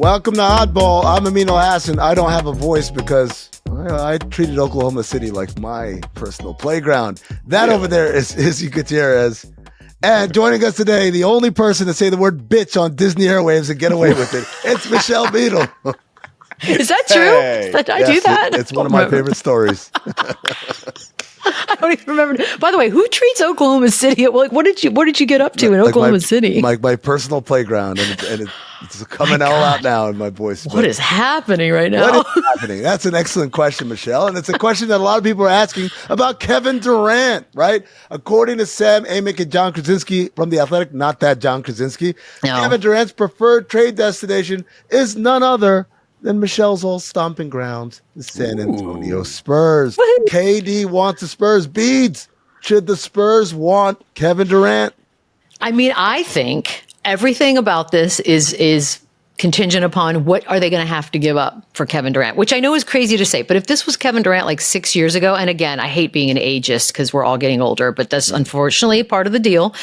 Welcome to Oddball. I'm Amin Elhassan. I don't have a voice because I treated Oklahoma City like my personal playground. That over there is Izzy Gutierrez. And joining us today, the only person to say the word bitch on Disney airwaves and get away with it, it's Michelle Beadle. Is that true? Hey. Did I do that? It's one of my favorite stories. I don't even remember. By the way, who treats Oklahoma City? Like, what did you get up to in Oklahoma City? My personal playground, and it's coming all out now in my voice. What is happening right now? What is happening? That's an excellent question, Michelle, and it's a question that a lot of people are asking about Kevin Durant, right? According to Sam Amick and John Krasinski from The Athletic, not that John Krasinski, Kevin Durant's preferred trade destination is none other than Michelle's old stomping grounds, the San Antonio Spurs. KD wants the Spurs. Beads. Should the Spurs want Kevin Durant? I mean, I think everything about this is contingent upon what are they going to have to give up for Kevin Durant, which I know is crazy to say, but if this was Kevin Durant like 6 years ago, and again, I hate being an ageist because we're all getting older, but that's unfortunately part of the deal,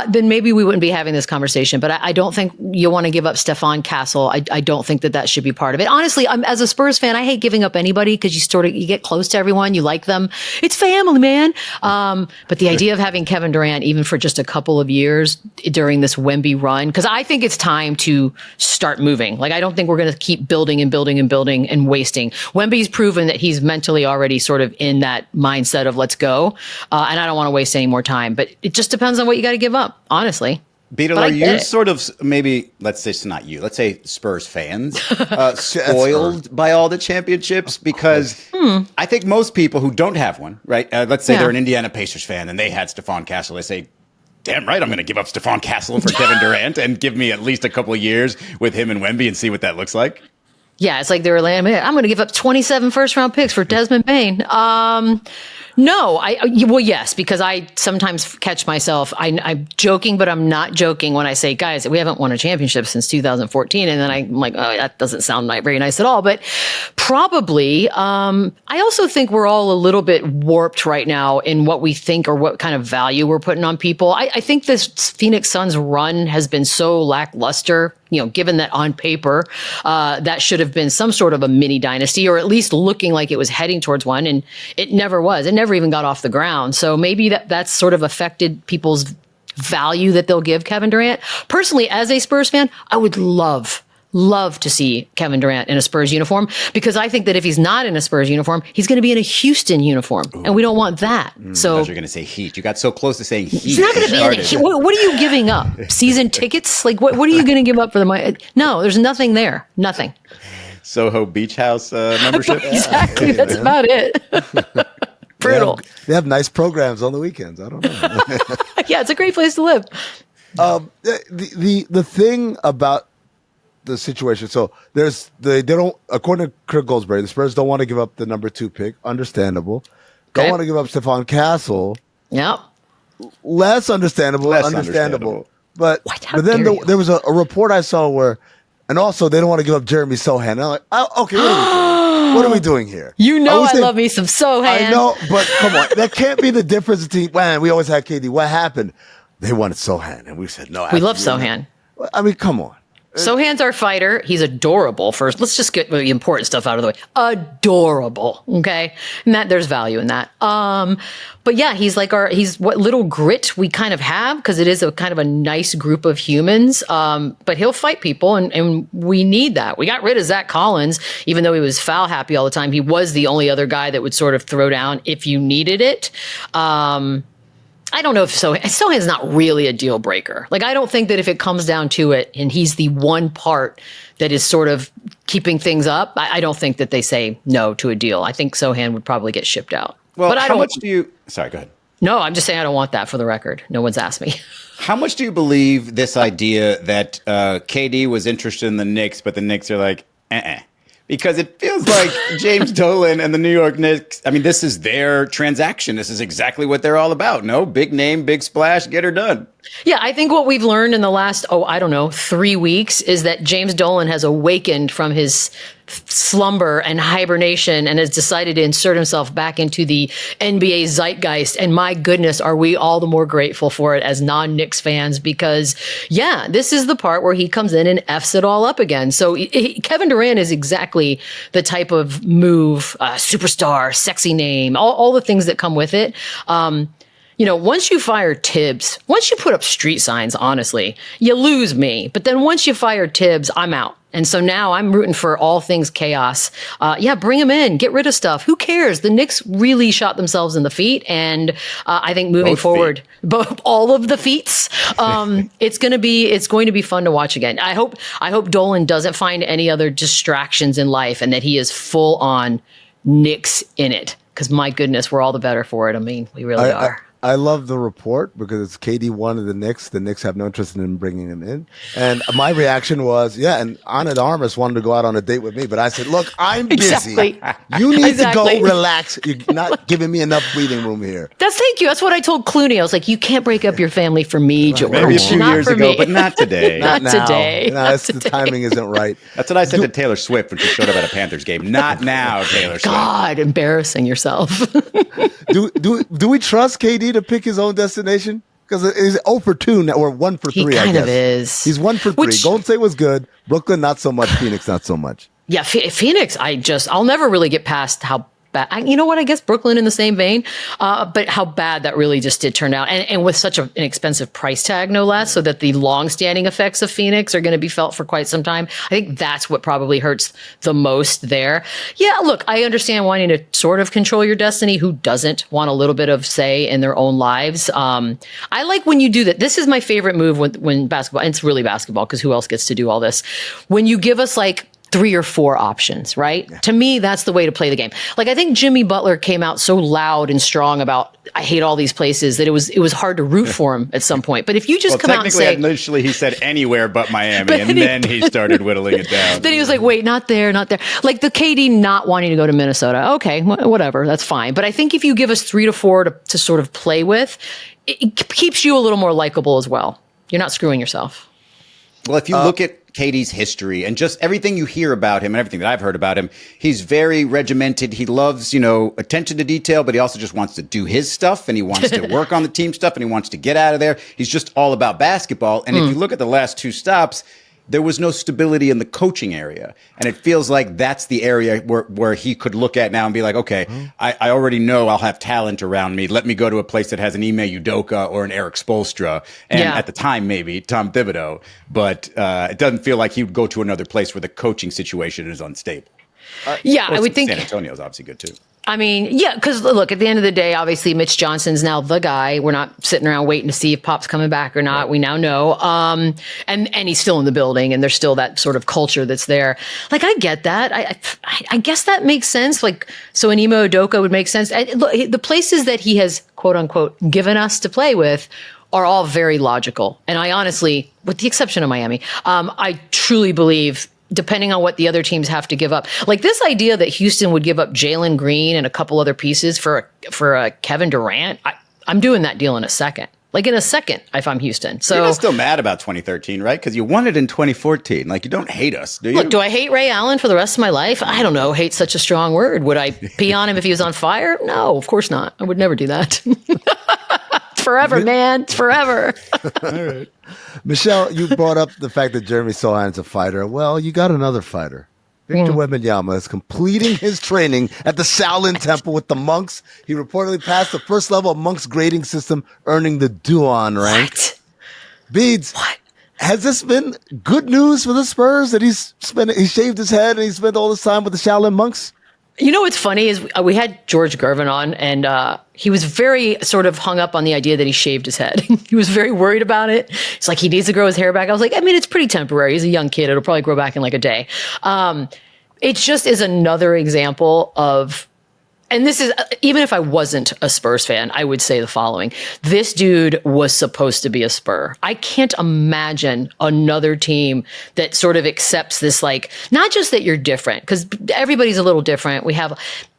then maybe we wouldn't be having this conversation. But I don't think you want to give up Stephon Castle. I don't think that should be part of it. Honestly, as a Spurs fan, I hate giving up anybody because you get close to everyone, you like them. It's family, man. But the idea of having Kevin Durant, even for just a couple of years during this Wemby run, because I think it's time to start moving. Like, I don't think we're going to keep building and building and building and wasting. Wemby's proven that he's mentally already sort of in that mindset of let's go. And I don't want to waste any more time, but it just depends on what you got to give up, honestly. Beadle, are you sort of maybe, let's say it's not you, let's say Spurs fans, spoiled by all the championships? Because I think most people who don't have one, right? Let's say they're an Indiana Pacers fan and they had Stephon Castle. They say, damn right, I'm going to give up Stephon Castle for Kevin Durant and give me at least a couple of years with him and Wemby and see what that looks like. Yeah, it's like they were like, I'm going to give up 27 first-round picks for Desmond Bane. No, well, yes, because I sometimes catch myself. I'm joking, but I'm not joking when I say, guys, we haven't won a championship since 2014. And then I'm like, oh, that doesn't sound very nice at all. But probably, I also think we're all a little bit warped right now in what we think or what kind of value we're putting on people. I think this Phoenix Suns run has been so lackluster, given that on paper, that should have been some sort of a mini dynasty, or at least looking like it was heading towards one. And it never was. It never even got off the ground. So maybe that's sort of affected people's value that they'll give Kevin Durant. Personally, as a Spurs fan, I would love to see Kevin Durant in a Spurs uniform, because I think that if he's not in a Spurs uniform, he's going to be in a Houston uniform. And we don't want that. So I thought you were going to say Heat. You got so close to saying Heat. He's not going to be in a Heat. What are you giving up? Season tickets? Like, what are you going to give up for the money? No, there's nothing there. Nothing. Soho Beach House membership? Exactly. That's about it. Brutal. They have nice programs on the weekends. I don't know. Yeah, it's a great place to live. The thing about the situation, so they don't, according to Kirk Goldsberry, the Spurs don't want to give up the number 2 pick. Understandable. Don't want to give up Stephon Castle. Yep. Less understandable. But then there was a report I saw where, and also they don't want to give up Jeremy Sohan. And I'm like, okay, what are we doing here? I love me some Sohan. I know, but come on, that can't be the difference between. Man, we always had KD. What happened? They wanted Sohan, and we said no. We love Sohan. I mean, come on. Sohan's our fighter. He's adorable. First, let's just get the important stuff out of the way. Adorable. Okay. And there's value in that. But yeah, he's what little grit we kind of have, because it is a kind of a nice group of humans. But he'll fight people, and we need that. We got rid of Zach Collins, even though he was foul happy all the time. He was the only other guy that would sort of throw down if you needed it. I don't know if Sohan's not really a deal breaker. Like, I don't think that if it comes down to it and he's the one part that is sort of keeping things up, I don't think that they say no to a deal. I think Sohan would probably get shipped out. Well, but how much do you... Sorry, go ahead. No, I'm just saying I don't want that for the record. No one's asked me. How much do you believe this idea that KD was interested in the Knicks, but the Knicks are like, Because it feels like James Dolan and the New York Knicks, I mean, this is their transaction. This is exactly what they're all about. No, big name, big splash, get her done. Yeah, I think what we've learned in the last, 3 weeks is that James Dolan has awakened from his slumber and hibernation and has decided to insert himself back into the NBA zeitgeist. And my goodness, are we all the more grateful for it as non-Knicks fans? Because, yeah, this is the part where he comes in and F's it all up again. So Kevin Durant is exactly the type of move, superstar, sexy name, all the things that come with it. Once you fire Tibbs, once you put up street signs, honestly, you lose me. But then once you fire Tibbs, I'm out. And so now I'm rooting for all things chaos. Bring him in, get rid of stuff. Who cares? The Knicks really shot themselves in the feet. And I think moving forward, all of the feats, it's going to be fun to watch again. I hope Dolan doesn't find any other distractions in life and that he is full on Knicks in it. Because my goodness, we're all the better for it. I mean, we really are. I love the report because it's KD wanted the Knicks. The Knicks have no interest in bringing him in. And my reaction was, and Ana de Armas wanted to go out on a date with me. But I said, look, I'm busy. Exactly. You need to go relax. You're not giving me enough breathing room here. Thank you. That's what I told Clooney. I was like, you can't break up your family for me, George. Maybe a few years ago, but not today. Not today. No, the timing isn't right. That's what I said to Taylor Swift when she showed up at a Panthers game. Not now, Taylor Swift. God, embarrassing yourself. Do we trust KD to pick his own destination? Because he's 0 for 2 now, or 1 for 3, I guess. He kind of is. He's 1 for 3. Golden State was good. Brooklyn, not so much. Phoenix, not so much. Yeah, Phoenix, I'll never really get past how bad. You know what? I guess Brooklyn in the same vein, but how bad that really just did turn out. And with such an expensive price tag, no less, so that the long-standing effects of Phoenix are going to be felt for quite some time. I think that's what probably hurts the most there. Yeah, look, I understand wanting to sort of control your destiny. Who doesn't want a little bit of say in their own lives? I like when you do that. This is my favorite move when basketball, and it's really basketball because who else gets to do all this? When you give us like 3 or 4 options, right? Yeah. To me, that's the way to play the game. Like, I think Jimmy Butler came out so loud and strong about, I hate all these places, that it was hard to root for him at some point. But if you just come out and say... initially he said anywhere but Miami, and then he started whittling it down. Then he was like, wait, not there, not there. Like the KD not wanting to go to Minnesota. Okay, whatever, that's fine. But I think if you give us 3 to 4 to sort of play with, it keeps you a little more likable as well. You're not screwing yourself. Well, if you look at KD's history and just everything you hear about him and everything that I've heard about him, he's very regimented. He loves, attention to detail, but he also just wants to do his stuff and he wants to work on the team stuff and he wants to get out of there. He's just all about basketball. And if you look at the last 2 stops, there was no stability in the coaching area. And it feels like that's the area where he could look at now and be like, okay, I already know I'll have talent around me. Let me go to a place that has an Ime Udoka or an Eric Spoelstra. And at the time, maybe Tom Thibodeau. But it doesn't feel like he would go to another place where the coaching situation is unstable. I would think San Antonio is obviously good too. I mean, yeah, because look, at the end of the day, obviously, Mitch Johnson's now the guy. We're not sitting around waiting to see if Pop's coming back or not. Right. We now know. And he's still in the building, and there's still that sort of culture that's there. Like, I get that. I guess that makes sense. Like, so an Ime Udoka would make sense. Look, the places that he has, quote unquote, given us to play with are all very logical. And I honestly, with the exception of Miami, I truly believe, depending on what the other teams have to give up. Like this idea that Houston would give up Jalen Green and a couple other pieces for a Kevin Durant, I'm doing that deal in a second. Like in a second, if I'm Houston. So you're still mad about 2013, right? Because you won it in 2014. Like, you don't hate us, do you? Look, do I hate Ray Allen for the rest of my life? I don't know. Hate's such a strong word. Would I pee on him if he was on fire? No, of course not. I would never do that. It's forever, man. It's forever. All right. Michelle, you brought up the fact that Jeremy Sohan's a fighter. Well, you got another fighter. Victor Wembanyama is completing his training at the Shaolin Temple with the monks. He reportedly passed the first level of monks grading system, earning the Duan rank. What? Beads. What? Has this been good news for the Spurs that he shaved his head and he spent all this time with the Shaolin monks? You know what's funny is we had George Gervin on, and he was very sort of hung up on the idea that he shaved his head. He was very worried about it. It's like he needs to grow his hair back. I was like, I mean, it's pretty temporary. He's a young kid. It'll probably grow back in like a day. It just is another example of, and this is, even if I wasn't a Spurs fan, I would say the following. This dude was supposed to be a Spur. I can't imagine another team that sort of accepts this, like, not just that you're different, because everybody's a little different.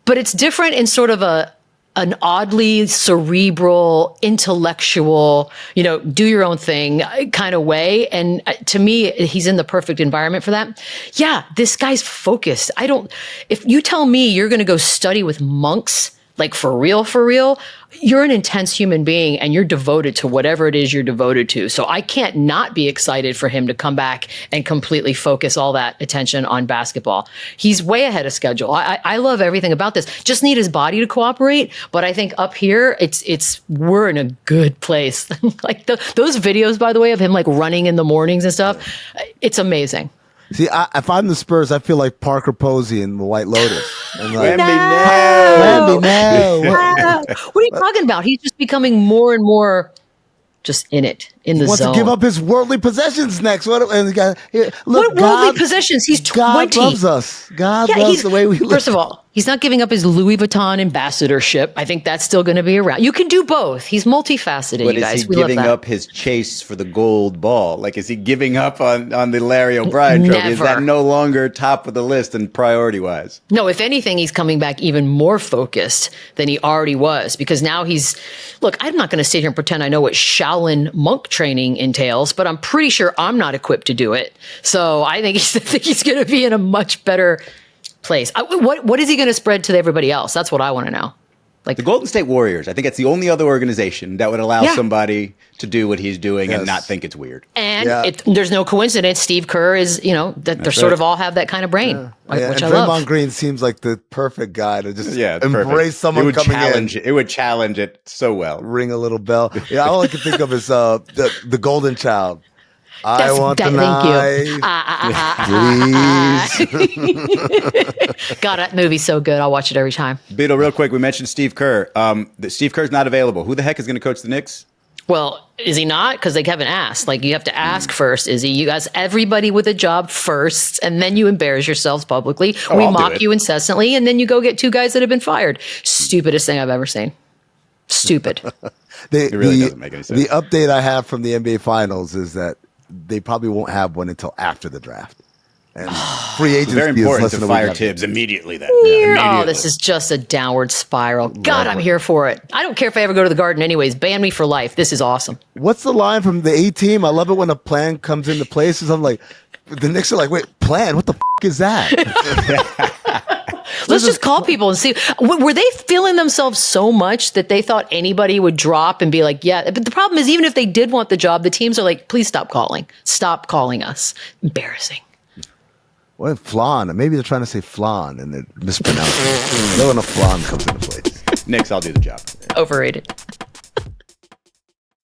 But it's different in sort of a an oddly cerebral, intellectual, do your own thing kind of way. And to me, he's in the perfect environment for that. Yeah, this guy's focused. If you tell me you're going to go study with monks, like for real, you're an intense human being and you're devoted to whatever it is you're devoted to. So I can't not be excited for him to come back and completely focus all that attention on basketball. He's way ahead of schedule. I love everything about this. Just need his body to cooperate. But I think up here, we're in a good place. Like those videos, by the way, of him like running in the mornings and stuff, it's amazing. See, if I'm the Spurs, I feel like Parker Posey in the White Lotus. And like, Wemby, no. What are you talking about? He's just becoming more and more just in the zone. Wants to give up his worldly possessions next. What worldly possessions? He's 20. God loves us. God loves the way we live. First of all, he's not giving up his Louis Vuitton ambassadorship. I think that's still going to be around. You can do both. He's multifaceted, but you guys. Is he giving up his chase for the gold ball? Like, is he giving up on the Larry O'Brien trophy? Never. Is that no longer top of the list and priority-wise? No, if anything, he's coming back even more focused than he already was, because now look, I'm not going to sit here and pretend I know what Shaolin monk training entails, but I'm pretty sure I'm not equipped to do it. So I think he's going to be in a much better place. What is he going to spread to everybody else? That's what I want to know. Like the Golden State Warriors, I think it's the only other organization that would allow somebody to do what he's doing and not think it's weird. And there's no coincidence. Steve Kerr is, that they sort of all have that kind of brain, which I love. Draymond Green seems like the perfect guy to just embrace someone coming in. It would challenge it so well. Ring a little bell. Yeah, all I can think of is the golden child. I want the knife. Please. God, that movie's so good. I'll watch it every time. Beadle, real quick, we mentioned Steve Kerr. Steve Kerr's not available. Who the heck is going to coach the Knicks? Well, is he not? Because they haven't asked. Like, you have to ask first, Izzy. You guys, everybody with a job first, and then you embarrass yourselves publicly. We mock you incessantly, and then you go get two guys that have been fired. Stupidest thing I've ever seen. Stupid. It really doesn't make any sense. The update I have from the NBA Finals is that they probably won't have one until after the draft. And free agency very important is to fire Tibbs immediately then. Oh, this is just a downward spiral. God, I'm here for it. I don't care if I ever go to the Garden anyways. Ban me for life. This is awesome. What's the line from the A-Team? I love it when a plan comes into place. I'm like, the Knicks are like, wait, plan? What the is that? Let's just call people and see. Were they feeling themselves so much that they thought anybody would drop and be like, yeah. But the problem is, even if they did want the job, the teams are like, please stop calling. Stop calling us. Embarrassing. What flan? Maybe they're trying to say flan and they're mispronouncing it. No enough flan comes into place. Knicks, I'll do the job. Overrated.